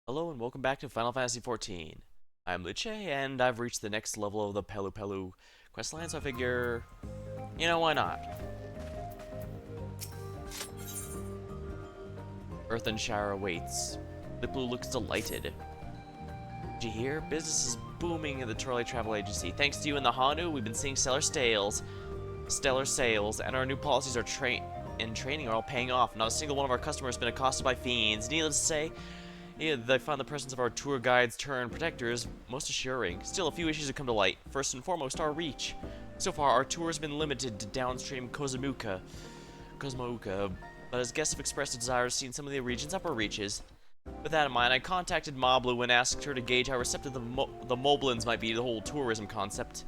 Hello and welcome back to Final Fantasy XIV. I'm Liche, and I've reached the next level of the PeluPelu questline, so I figure, why not? Earthenshire awaits. PeluPelu looks delighted. Did you hear? Business is booming at the trolley travel agency. Thanks to you and the Hanu, we've been seeing stellar sales, and our new policies are training are all paying off. Not a single one of our customers has been accosted by fiends. Needless to say, yeah, they found the presence of our tour guides turned protectors most assuring. Still, a few issues have come to light. First and foremost, our reach. So far, our tour has been limited to downstream Cosmouca, but as guests have expressed a desire to see some of the region's upper reaches. With that in mind, I contacted Moblu and asked her to gauge how receptive the Moblins might be to the whole tourism concept.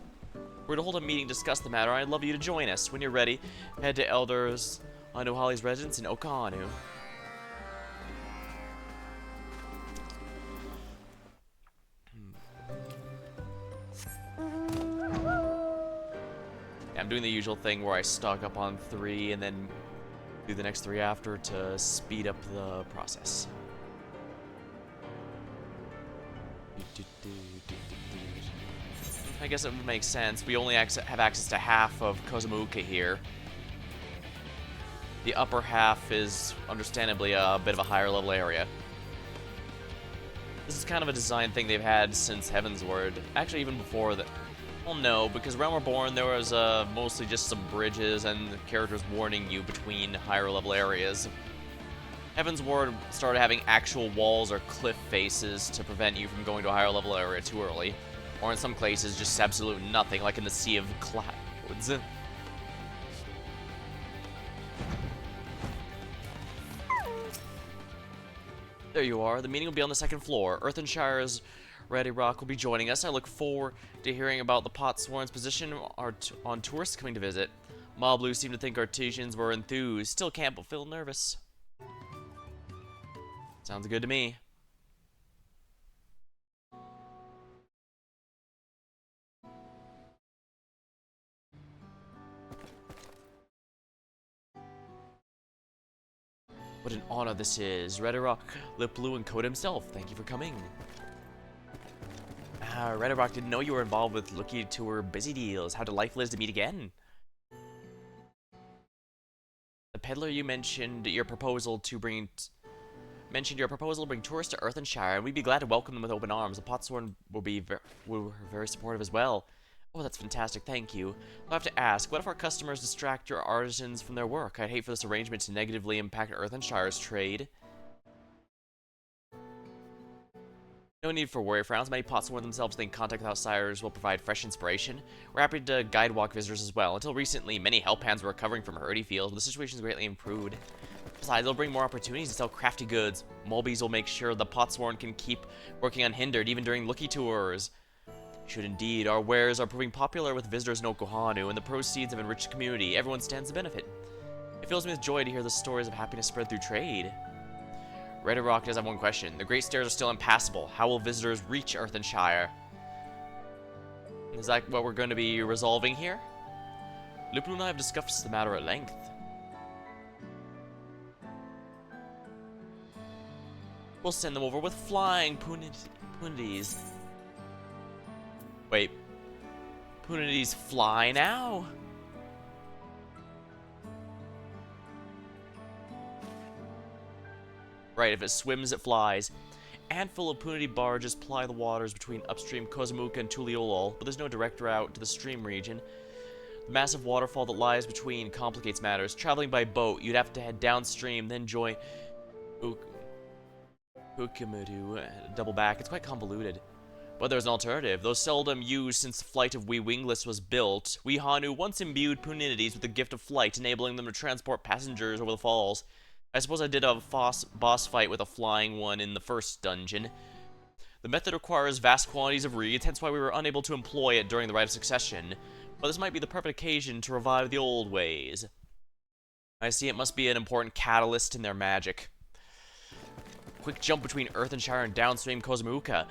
We're to hold a meeting to discuss the matter. I'd love you to join us. When you're ready, head to Elders Anuhali's residence in Okanu. I'm doing the usual thing where I stock up on 3 and then do the next 3 after to speed up the process. I guess it would make sense. We only have access to half of Cosmouca here. The upper half is understandably a bit of a higher level area. This is kind of a design thing they've had since Heavensward. Actually, even before that. Well, no, because Realm Reborn, there was mostly just some bridges and the characters warning you between higher level areas. Heavensward started having actual walls or cliff faces to prevent you from going to a higher level area too early. Or in some places, just absolute nothing, like in the Sea of Clouds. There you are. The meeting will be on the 2nd floor. Earthenshire's Ready Rock will be joining us. I look forward to hearing about the Potsworn's position on tourists coming to visit. Moblu seemed to think artisans were enthused. Still can't but feel nervous. Sounds good to me. What an honor this is. Redirock, Liplu, and Code himself. Thank you for coming. Redirock didn't know you were involved with Lucky Tour busy deals. How delightful it is to meet again. The peddler you mentioned your proposal to bring tourists to Earthenshire, and we'd be glad to welcome them with open arms. The Potsworn were very supportive as well. Oh, that's fantastic, thank you. I'll have to ask, what if our customers distract your artisans from their work? I'd hate for this arrangement to negatively impact Earthenshire's trade. No need for worry, frowns. Many Potsworn themselves think contact with outsiders will provide fresh inspiration. We're happy to guide walk visitors as well. Until recently, many Hellpans were recovering from hurdy fields, but the situation's greatly improved. Besides, they'll bring more opportunities to sell crafty goods. Mulbies will make sure the Potsworn can keep working unhindered, even during Lucky tours. Should indeed. Our wares are proving popular with visitors in Okohanu, and the proceeds have enriched the community. Everyone stands to benefit. It fills me with joy to hear the stories of happiness spread through trade. Red Rock does have one question. The Great Stairs are still impassable. How will visitors reach Earthenshire? Is that what we're going to be resolving here? Lupin and I have discussed the matter at length. We'll send them over with flying punities. Wait. Punities fly now? Right, if it swims, it flies. A handful of punity barges ply the waters between upstream Cosmouca and Tuliolol, but there's no direct route to the stream region. The massive waterfall that lies between complicates matters. Traveling by boat, you'd have to head downstream, then join Ukimudu, double back. It's quite convoluted. But there's an alternative, though seldom used since the flight of Wee Wingless was built. Wee Hanu once imbued Puninities with the gift of flight, enabling them to transport passengers over the falls. I suppose I did a boss fight with a flying one in the first dungeon. The method requires vast quantities of reeds, hence why we were unable to employ it during the Rite of Succession. But this might be the perfect occasion to revive the old ways. I see it must be an important catalyst in their magic. Quick jump between Earthenshire and downstream Cosmouca.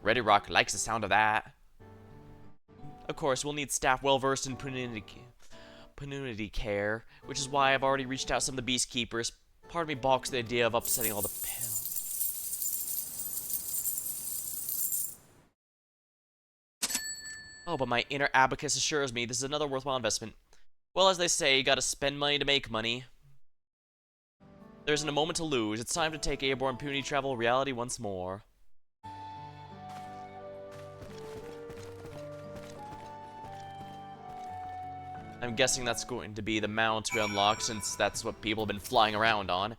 Ready Rock likes the sound of that. Of course, we'll need staff well-versed in punity care, which is why I've already reached out to some of the Beast Keepers. Part of me balks the idea of upsetting all the Oh, but my inner abacus assures me this is another worthwhile investment. Well, as they say, you gotta spend money to make money. There isn't a moment to lose. It's time to take airborne puny travel reality once more. I'm guessing that's going to be the mount we unlock, since that's what people have been flying around on.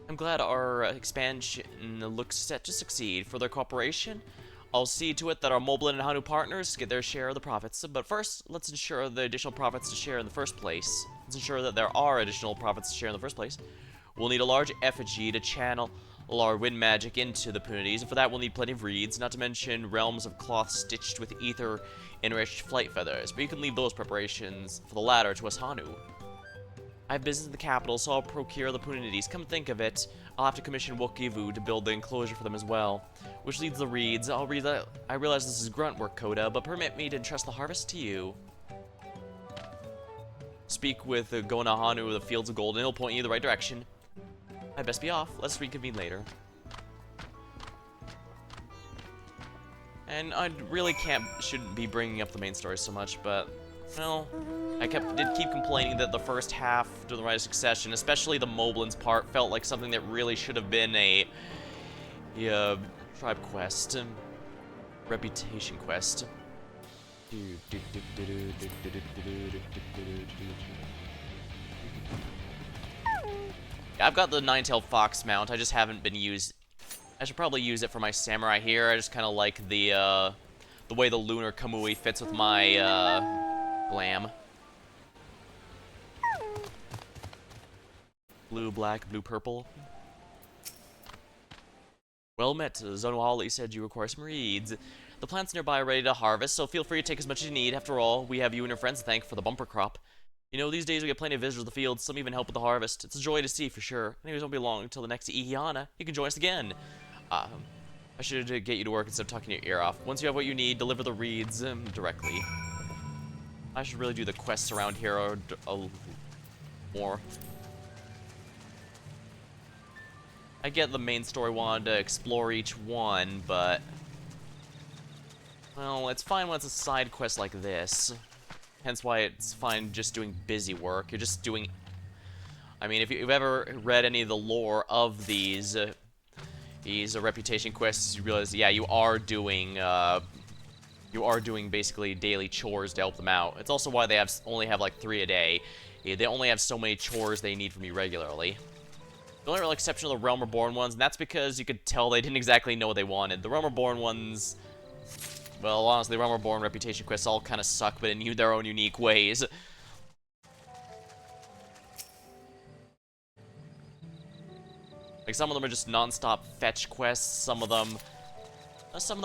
I'm glad our expansion looks set to succeed. For their cooperation, I'll see to it that our Moblin and Hanu partners get their share of the profits. But first, let's ensure the additional profits to share in the first place. Let's ensure that there are additional profits to share in the first place. We'll need a large effigy to channel our wind magic into the Punities, and for that we'll need plenty of reeds, not to mention realms of cloth stitched with ether enriched flight feathers, but you can leave those preparations for the latter to us Hanu. I have business in the capital, so I'll procure the Punities. Come think of it, I'll have to commission Wokivu to build the enclosure for them as well. Which leads the reeds. I'll read that. I realize this is grunt work, Coda, but permit me to entrust the harvest to you. Speak with Gona Hanu of the Fields of Gold, and he'll point you the right direction. I'd best be off. Let's reconvene later. And I really shouldn't be bringing up the main story so much, but, well, I did keep complaining that the first half during the Rise of Succession, especially the Moblins part, felt like something that really should have been a tribe quest, reputation quest. I've got the Nine-Tailed Fox mount, I just haven't been I should probably use it for my samurai here. I just kind of like the way the Lunar Kamui fits with my, glam. Blue, black, blue, purple. Well met. Zonohali said you require some reeds. The plants nearby are ready to harvest, so feel free to take as much as you need. After all, we have you and your friends to thank for the bumper crop. You know, these days we get plenty of visitors to the field, some even help with the harvest. It's a joy to see, for sure. Anyways, won't be long until the next Ihiana. You can join us again. I should get you to work instead of talking your ear off. Once you have what you need, deliver the reeds directly. I should really do the quests around here more. I get the main story wanted to explore each one, but... well, it's fine when it's a side quest like this. Hence why it's fine just doing busy work. You're just doing... I mean, if you've ever read any of the lore of these reputation quests, you realize, yeah, you are doing basically daily chores to help them out. It's also why they only have like 3 a day. Yeah, they only have so many chores they need from you regularly. The only real exception are the Realm Reborn ones, and that's because you could tell they didn't exactly know what they wanted. The Realm Reborn ones, well, honestly, the Realm Reborn reputation quests all kind of suck, but in their own unique ways. Like, some of them are just non-stop fetch quests, some of them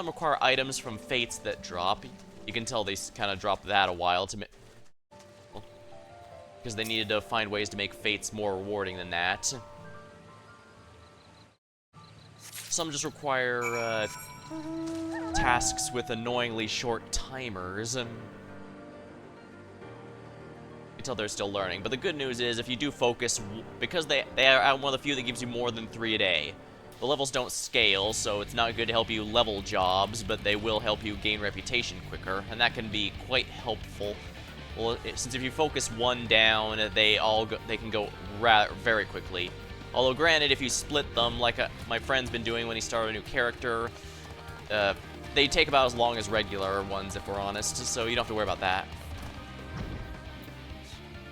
require items from fates that drop. You can tell they kind of dropped that a while to because they needed to find ways to make fates more rewarding than that. Some just require tasks with annoyingly short timers. You can tell they're still learning. But the good news is, if you do focus, because they are one of the few that gives you more than 3 a day. The levels don't scale, so it's not good to help you level jobs, but they will help you gain reputation quicker, and that can be quite helpful. Well, since if you focus one down, they can go very quickly. Although, granted, if you split them, like my friend's been doing when he started a new character, they take about as long as regular ones, if we're honest, so you don't have to worry about that.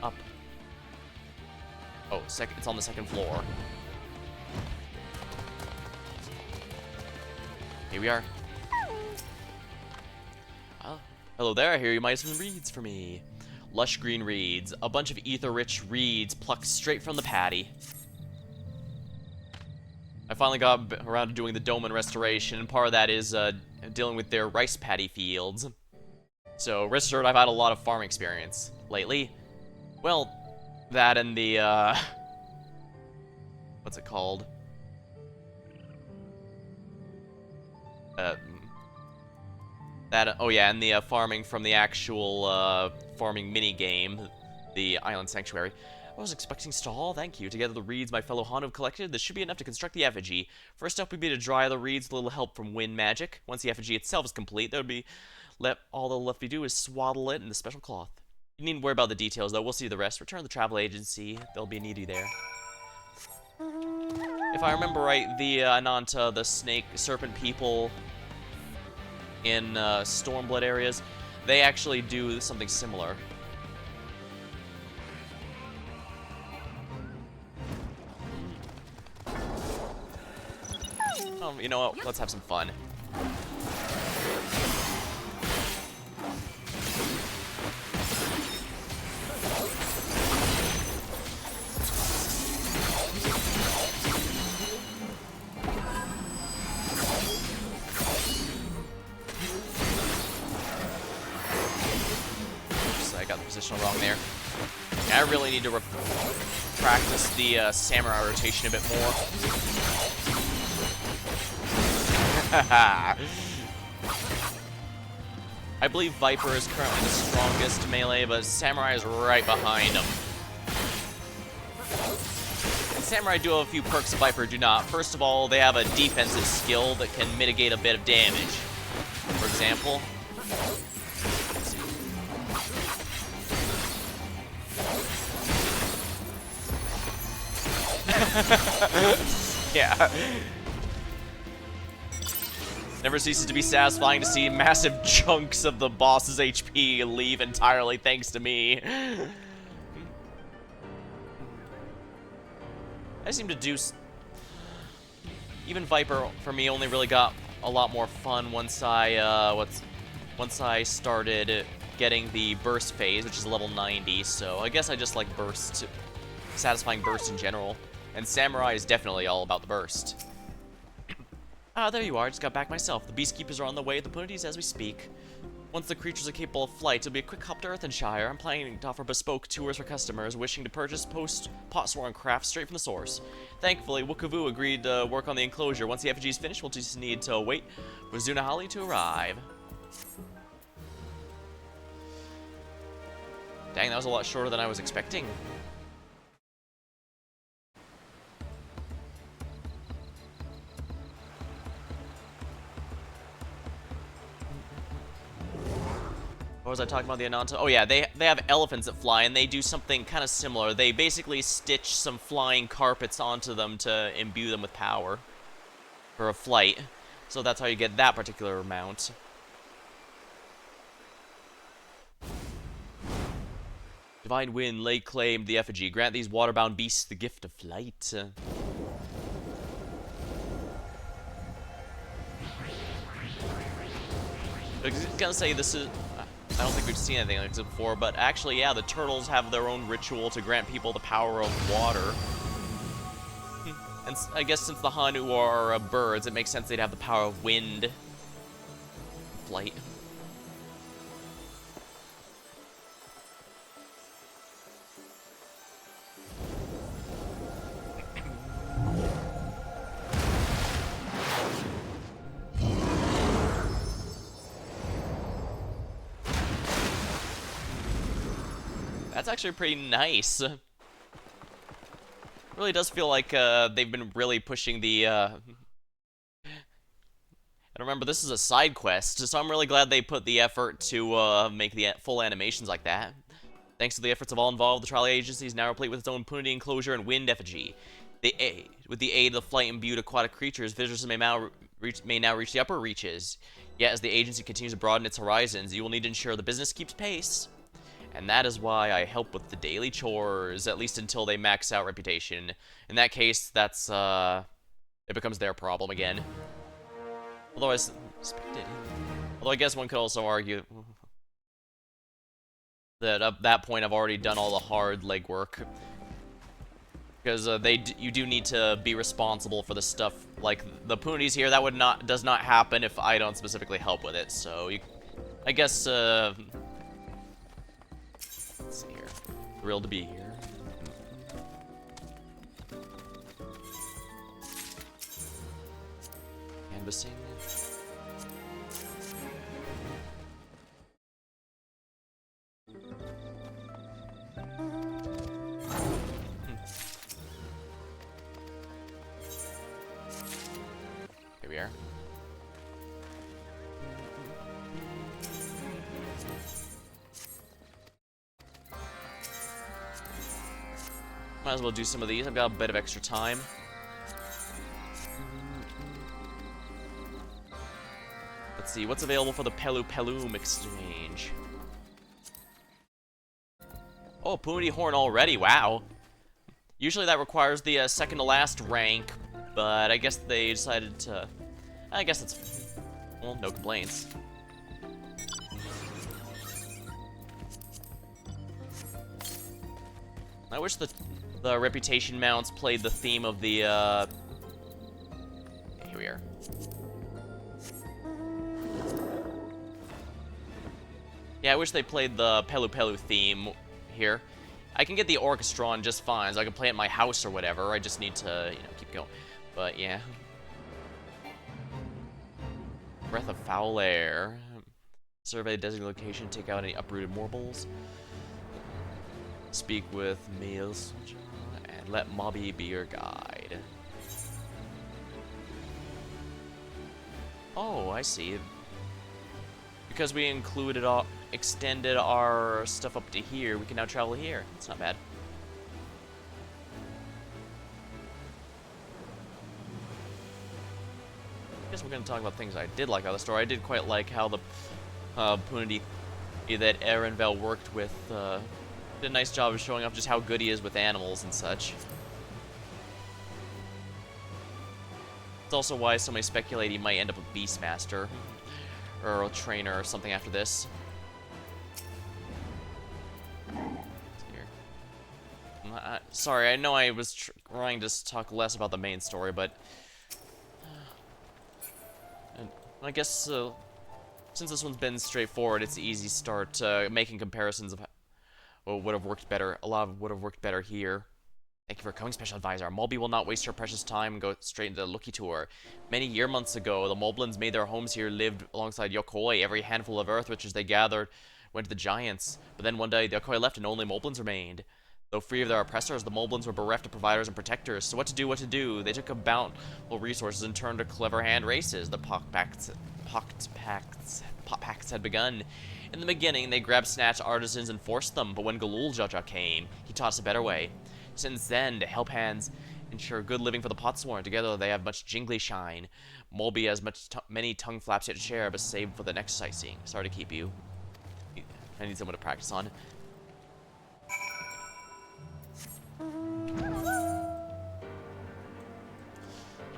Up. Oh, it's on the 2nd floor. Here we are. Oh, hello there, I hear you might have some reeds for me. Lush green reeds. A bunch of ether-rich reeds plucked straight from the paddy. I finally got around to doing the Doman restoration, and part of that is dealing with their rice paddy fields. So, rest assured, I've had a lot of farm experience lately. Well, that and the, what's it called? Oh yeah, and the farming from the actual farming mini game, the Island Sanctuary. I was expecting stall, thank you. Together the reeds my fellow Hanu have collected, this should be enough to construct the effigy. First up would be to dry the reeds with a little help from wind magic. Once the effigy itself is complete, there would be all that'll left to do is swaddle it in the special cloth. You needn't worry about the details though, we'll see the rest. Return to the travel agency, there'll be a needy there. If I remember right, the Ananta, the snake, serpent people in Stormblood areas, they actually do something similar. Oh, you know what? Let's have some fun. Oops, I got the position wrong there. Yeah, I really need to practice the samurai rotation a bit more. I believe Viper is currently the strongest melee, but Samurai is right behind him. And Samurai do have a few perks that Viper do not. First of all, they have a defensive skill that can mitigate a bit of damage. For example, yeah. Never ceases to be satisfying to see massive chunks of the boss's HP leave entirely thanks to me. I seem to do... Even Viper, for me, only really got a lot more fun once I started getting the burst phase, which is level 90, so I guess I just like burst, satisfying burst in general. And Samurai is definitely all about the burst. Ah, there you are. I just got back myself. The Beastkeepers are on the way to the Punities as we speak. Once the creatures are capable of flight, it'll be a quick hop to Earthenshire. I'm planning to offer bespoke tours for customers wishing to purchase pot-sworn crafts straight from the source. Thankfully, Wukavu agreed to work on the enclosure. Once the effigy is finished, we'll just need to wait for Zunahali to arrive. Dang, that was a lot shorter than I was expecting. What was I talking about, the Ananta? Oh yeah, they have elephants that fly, and they do something kind of similar. They basically stitch some flying carpets onto them to imbue them with power for a flight. So that's how you get that particular mount. Divine Wind, lay claim to the effigy. Grant these waterbound beasts the gift of flight. I was gonna say, this is... I don't think we've seen anything like this before, but actually, yeah, the turtles have their own ritual to grant people the power of water. And I guess since the Hanu are birds, it makes sense they'd have the power of wind. Flight. That's actually pretty nice. It really does feel like they've been really pushing the... And remember, this is a side quest, so I'm really glad they put the effort to make the full animations like that. Thanks to the efforts of all involved, the trial agency is now replete with its own punity enclosure and wind effigy. With the aid of the flight-imbued aquatic creatures, visitors may now reach the upper reaches. Yet, as the agency continues to broaden its horizons, you will need to ensure the business keeps pace. And that is why I help with the daily chores, at least until they max out reputation. In that case, that's, it becomes their problem again. Although I suspected. Although I guess one could also argue that at that point I've already done all the hard legwork. Because you do need to be responsible for the stuff, like the Punies here, that does not happen if I don't specifically help with it, so I guess, let's see here. Thrilled to be here. Canvassing. we are. Might as well do some of these. I've got a bit of extra time. Let's see, what's available for the PeluPelu exchange? Oh, Punity Horn already, wow. Usually that requires the second to last rank, but I guess they decided to... I guess it's... well, no complaints. I wish the reputation mounts played the theme of the, okay, here we are. Yeah, I wish they played the PeluPelu theme here. I can get the orchestra on just fine, so I can play it at my house or whatever. I just need to, you know, keep going. But, yeah. Breath of foul air. Survey designated location, take out any uprooted marbles. Speak with males, and let Mobby be your guide. Oh, I see. Because we included all, extended our stuff up to here, we can now travel here. It's not bad. I guess we're going to talk about things I did like about the story. I did quite like how the Punity that Erenvel worked with did a nice job of showing off just how good he is with animals and such. It's also why so many speculate he might end up a Beastmaster or a trainer or something after this. Sorry, I know I was trying to talk less about the main story, but I guess since this one's been straightforward, it's easy to start making comparisons of what would have worked better. A lot of would have worked better here. Thank you for coming, Special Advisor. Molby will not waste your precious time and go straight into the Lucky Tour. Many months ago, the Moblins made their homes here, lived alongside Yokoi. Every handful of earth riches they gathered went to the giants. But then one day, the Yokoi left and only Moblins remained. Though free of their oppressors, the Moblins were bereft of providers and protectors. So what to do? They took a bountiful resources and turned to clever hand races. The pot pacts had begun. In the beginning, they grabbed snatched artisans and forced them, but when Galul Jaja came, he taught us a better way. Since then, to help hands ensure good living for the Potsworn. Together, they have much jingly shine. Molby has many tongue flaps yet to share, but saved for the next sightseeing. Sorry to keep you. I need someone to practice on.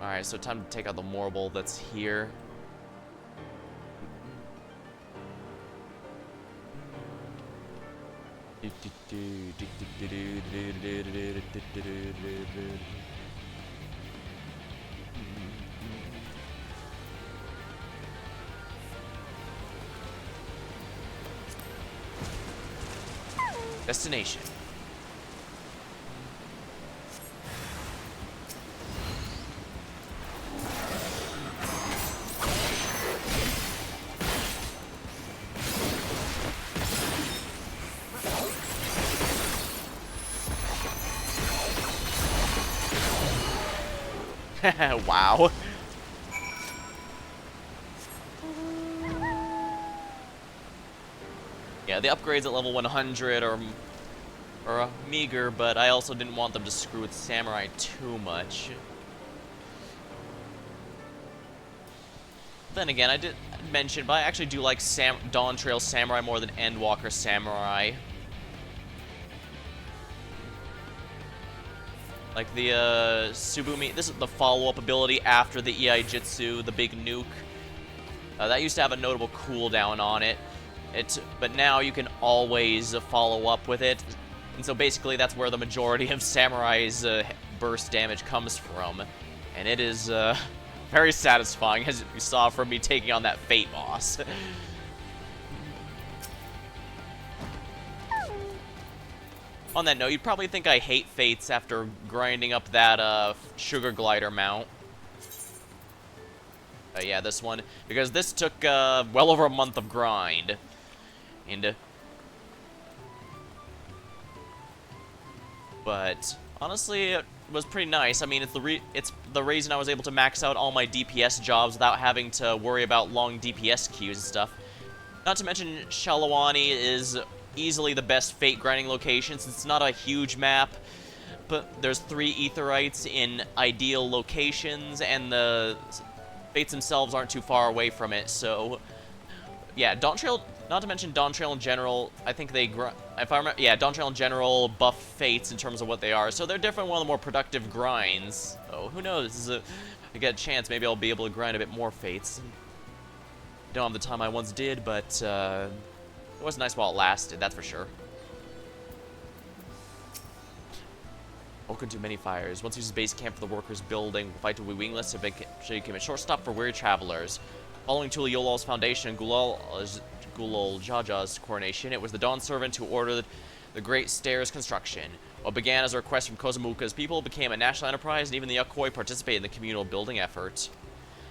Alright, so time to take out the Morble that's here. Destination. Wow. Yeah, the upgrades at level 100 are meager, but I also didn't want them to screw with Samurai too much. Then again, I did mention, but I actually do like Dawn Trail Samurai more than Endwalker Samurai. Like the Tsubumi, this is the follow-up ability after the Iaijitsu, the big nuke. That used to have a notable cooldown on it. But now you can always follow up with it. And so basically that's where the majority of Samurai's burst damage comes from. And it is very satisfying, as you saw from me taking on that Fate boss. On that note, you'd probably think I hate Fates after grinding up that Sugar Glider mount. Yeah, this one. Because this took well over a month of grind. And but honestly, was pretty nice. I mean, it's the reason I was able to max out all my DPS jobs without having to worry about long DPS queues and stuff. Not to mention, Shalawani is easily the best Fate grinding location since it's not a huge map, but there's 3 Aetherites in ideal locations, and the Fates themselves aren't too far away from it, so... Yeah, Dawntrail, not to mention Dawntrail in general, I think they, if I remember, yeah, Dawntrail in general buff Fates in terms of what they are, so they're definitely one of the more productive grinds. Oh, who knows, if I get a chance, maybe I'll be able to grind a bit more Fates. Don't have the time I once did, but it was nice while it lasted, that's for sure. Welcome to Many Fires. Once uses base camp for the workers building, fight to be wingless, so you can a short stop for weary travelers. Following Tuliyolal's foundation and Gulal Jaja's coronation, it was the Dawn Servant who ordered the Great Stairs construction. What began as a request from Kozamuka's people became a national enterprise, and even the Yokoi participated in the communal building effort.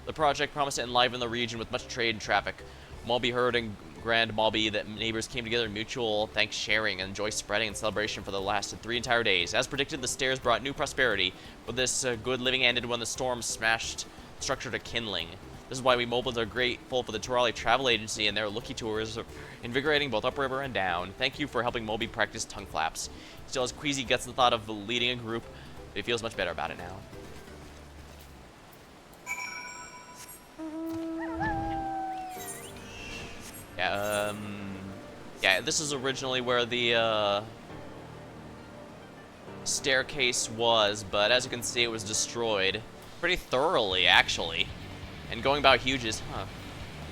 The project promised to enliven the region with much trade and traffic. Malby heard in Grand Malby that neighbors came together in mutual thanks sharing and joy spreading and celebration for the lasted 3 entire days. As predicted, the stairs brought new prosperity, but this good living ended when the storm smashed structure to kindling. This is why we mobilized are grateful for the Turali Travel Agency and their lucky tours, invigorating both upriver and down. Thank you for helping Moby practice tongue flaps. He still has queasy guts at the thought of leading a group, but he feels much better about it now. Yeah, this is originally where the, staircase was, but as you can see, it was destroyed. Pretty thoroughly, actually. And going about Huges,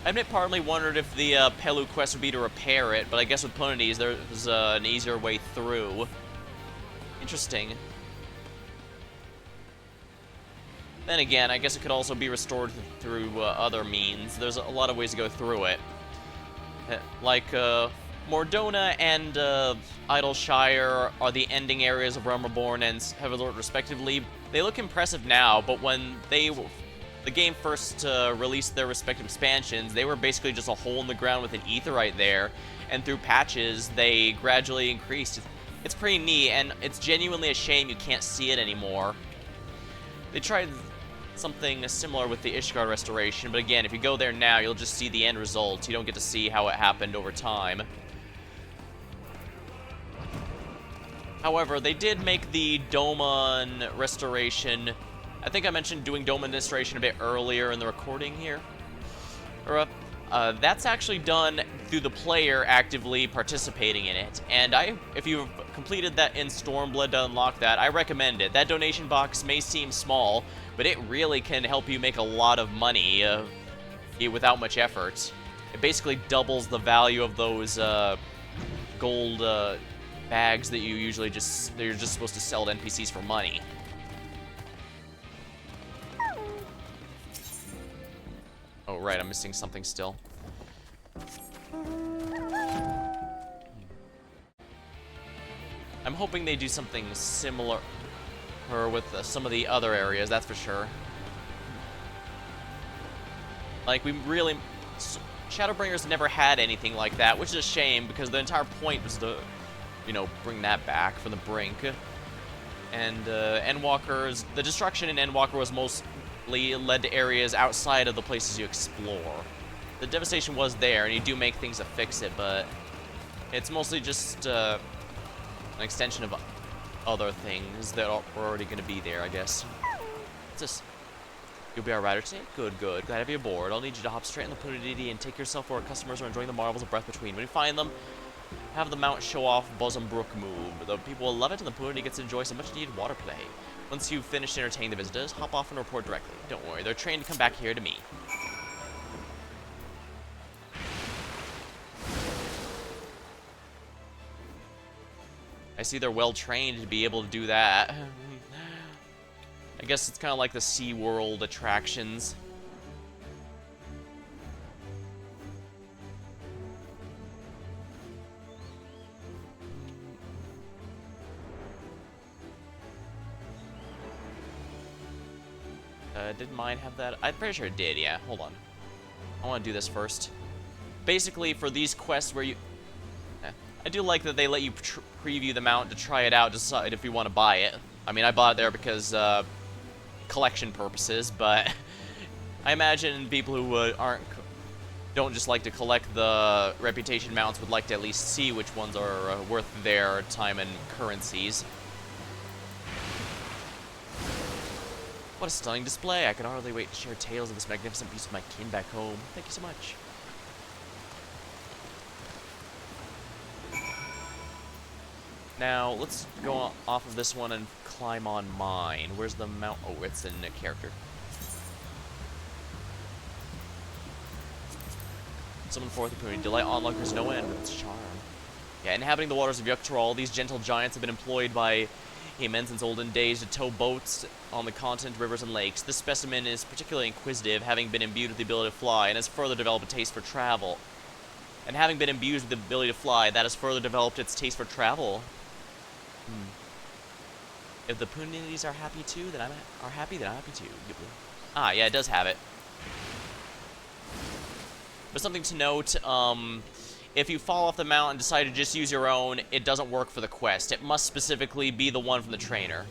I admit partly wondered if the, Pelu quest would be to repair it, but I guess with Ponies, there's, an easier way through. Interesting. Then again, I guess it could also be restored through, other means. There's a lot of ways to go through it. Like, Mordona and Idleshire are the ending areas of Realm Reborn and Heavenlord respectively. They look impressive now, but when the game first released their respective expansions, they were basically just a hole in the ground with an Aetherite there, and through patches, they gradually increased. It's pretty neat, and it's genuinely a shame you can't see it anymore. They tried something similar with the Ishgard restoration, but again, if you go there now, you'll just see the end result. You don't get to see how it happened over time. However, they did make the Doman restoration. I think I mentioned doing Doman restoration a bit earlier in the recording here. That's actually done through the player actively participating in it. And if you've completed that in Stormblood to unlock that, I recommend it. That donation box may seem small, but it really can help you make a lot of money without much effort. It basically doubles the value of those gold bags that you usually you're just supposed to sell to NPCs for money. Oh, right, I'm missing something still. I'm hoping they do something similar with some of the other areas, that's for sure. Like, we really... Shadowbringers never had anything like that, which is a shame, because the entire point was to, you know, bring that back from the brink. And, Endwalkers... The destruction in Endwalker was mostly led to areas outside of the places you explore. The devastation was there, and you do make things to fix it, but it's mostly just, an extension of other things that are already going to be there, I guess. What's this? You'll be our rider today? Good, good. Glad to have you aboard. I'll need you to hop straight in the Punidity and take yourself where our customers are enjoying the marvels of breath between. When you find them, have the mount show off Bosom Brook move. The people will love it, and the Punidity gets to enjoy some much-needed water play. Once you've finished entertaining the visitors, hop off and report directly. Don't worry, they're trained to come back here to me. I see they're well trained to be able to do that. I guess it's kind of like the SeaWorld attractions. Did mine have that? I'm pretty sure it did, yeah. Hold on. I want to do this first. Basically, for these quests where you... I do like that they let you preview the mount to try it out, decide if you want to buy it. I mean, I bought it there because, collection purposes, but I imagine people who don't just like to collect the reputation mounts would like to at least see which ones are worth their time and currencies. What a stunning display. I can hardly wait to share tales of this magnificent piece with my kin back home. Thank you so much. Now, let's go off of this one and climb on mine. Where's the mount? Oh, it's in a character. Summon forth the Puni. Delight onlookers no end with its charm. Yeah, inhabiting the waters of Yuktaral, these gentle giants have been employed by humans since olden days to tow boats on the continent, rivers, and lakes. This specimen is particularly inquisitive, having been imbued with the ability to fly, and has further developed a taste for travel. And having been imbued with the ability to fly, that has further developed its taste for travel. If the Punities are happy too, then I'm happy too. Ah, yeah, it does have it. But something to note, if you fall off the mount and decide to just use your own, it doesn't work for the quest. It must specifically be the one from the trainer.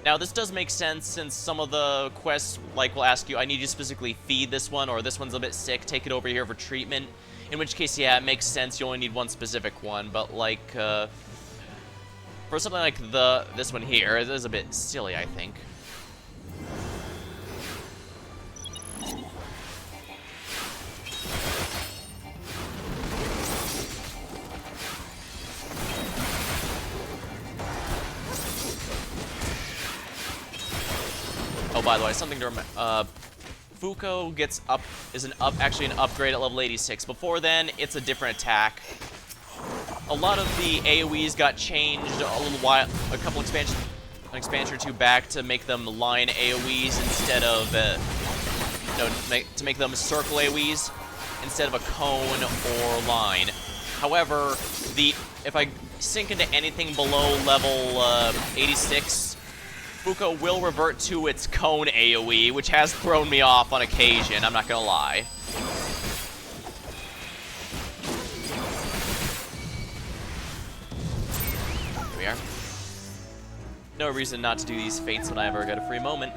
Now, this does make sense since some of the quests, like, will ask you, I need you to specifically feed this one, or this one's a bit sick, take it over here for treatment. In which case, yeah, it makes sense, you only need one specific one, but, like, for something like this one here, it is a bit silly, I think. Oh, by the way, something to remember. Fuko is actually an upgrade at level 86. Before then, it's a different attack. A lot of the AoEs got changed a couple an expansion or two back to make them line AoEs instead of, to make them circle AoEs instead of a cone or line. However, if I sink into anything below level 86, Fuko will revert to its cone AoE, which has thrown me off on occasion, I'm not gonna lie. Here we are. No reason not to do these fates when I ever get a free moment.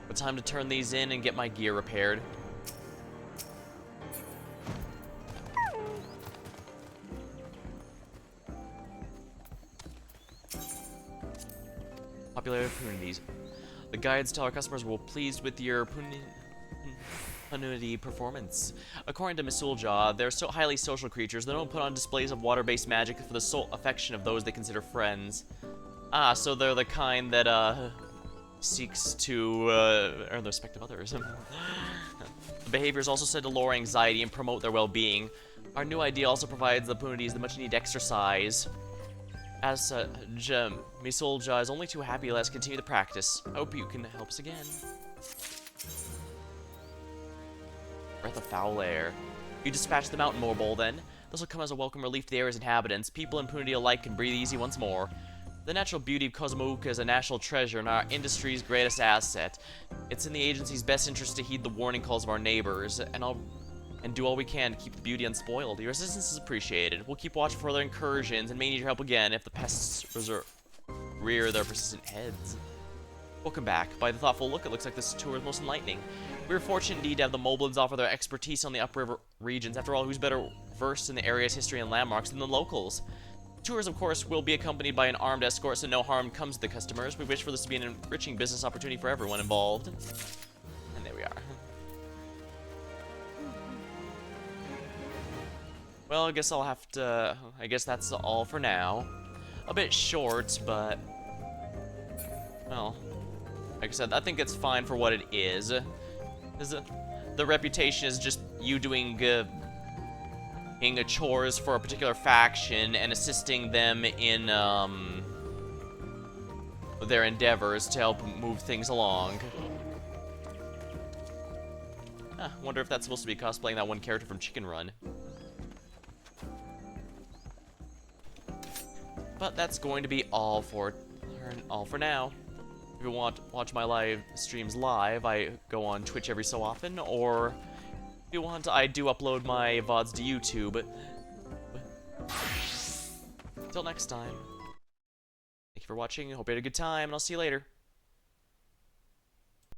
But time to turn these in and get my gear repaired. Popular Punities. The guides tell our customers we're pleased with your Punity performance. According to Misulja, they're so highly social creatures, they don't put on displays of water-based magic for the sole affection of those they consider friends. Ah, so they're the kind that, seeks to, earn the respect of others. The behavior is also said to lower anxiety and promote their well-being. Our new idea also provides the Punities the much-needed exercise. As such, Misulja is only too happy to let us continue the practice. I hope you can help us again. Breath of foul air. You dispatch the mountain morbol, then. This will come as a welcome relief to the area's inhabitants. People and Punity alike can breathe easy once more. The natural beauty of Kozumauka is a national treasure and our industry's greatest asset. It's in the agency's best interest to heed the warning calls of our neighbors, and do all we can to keep the beauty unspoiled. Your assistance is appreciated. We'll keep watch for further incursions and may need your help again if the pests rear their persistent heads. Welcome back. By the thoughtful look, it looks like this tour is most enlightening. We are fortunate indeed to have the Moblins offer their expertise on the upriver regions. After all, who's better versed in the area's history and landmarks than the locals? Tours, of course, will be accompanied by an armed escort, so no harm comes to the customers. We wish for this to be an enriching business opportunity for everyone involved. And there we are. Well, I guess I'll have to... I guess that's all for now. A bit short, but... well, like I said, I think it's fine for what it is. The reputation is just you doing chores for a particular faction and assisting them in their endeavors to help move things along. Wonder if that's supposed to be cosplaying that one character from Chicken Run. But that's going to be all for now. If you want to watch my live streams live, I go on Twitch every so often, or if you want, I do upload my VODs to YouTube. Until next time. Thank you for watching. Hope you had a good time, and I'll see you later.